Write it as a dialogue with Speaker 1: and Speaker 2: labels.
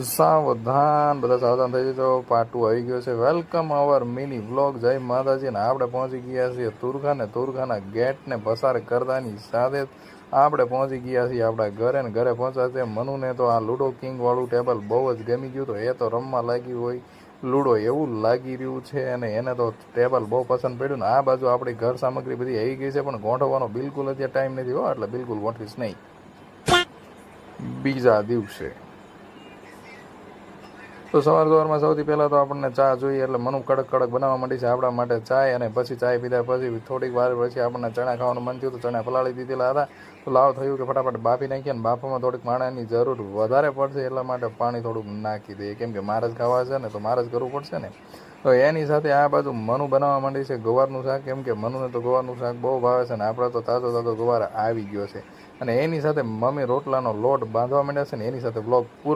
Speaker 1: સાવધાન, બધા સાવધાન થઈ જજો. પાટું આવી ગયો છે. વેલકમ અવર મિની વ્લોગ. જય માતાજી. ને આપણે પહોંચી ગયા છીએ તુરખા ને તુરખાના ગેટને પસાર કરતાની સાથે આપણે પહોંચી ગયા છીએ આપણા ઘરે. ને ઘરે પહોંચ્યા છે. મનુને તો આ લૂડો કિંગ વાળું ટેબલ બહુ જ ગમી ગયું. તો એ તો રમવા લાગી હોય લૂડો એવું લાગી રહ્યું છે. અને એને તો ટેબલ બહુ પસંદ પડ્યું. ને આ બાજુ આપણી ઘર સામગ્રી બધી આવી ગઈ છે, પણ ગોઠવવાનો બિલકુલ અત્યારે ટાઈમ નથી હો, એટલે બિલકુલ ગોઠવીશ નહીં બીજા દિવસે. તો સવારમાં સૌથી પહેલાં તો આપણને ચા જોઈએ, એટલે મનુ કડક કડક બનાવવા માંડી છે આપણા માટે ચાય. અને પછી ચાય પીધા પછી થોડીક વાર પછી આપણને ચણા ખાવાનું મન થયું, તો ચણા પલાળી દીધેલા હતા. તો લાવ થયું કે ફટાફટ બાફી નાખીએ. અને બાફામાં થોડીક પાણીની જરૂર વધારે પડશે, એટલા માટે પાણી થોડુંક નાખી દઈએ, કેમ કે મારે જ ખાવા છે ને, તો મારે જ કરવું પડશે ને. તો એની સાથે આ બાજુ મનુ બનાવવા માંડી છે ગવારનું શાક, કેમ કે મનુને તો ગવારનું શાક બહુ ભાવે છે. ને આપણે તો તાજો તાજો ગવાર આવી ગયો છે. અને એની સાથે મમ્મી રોટલાનો લોટ બાંધવા માંડ્યા છે. ને એની સાથે બ્લોગ પૂરો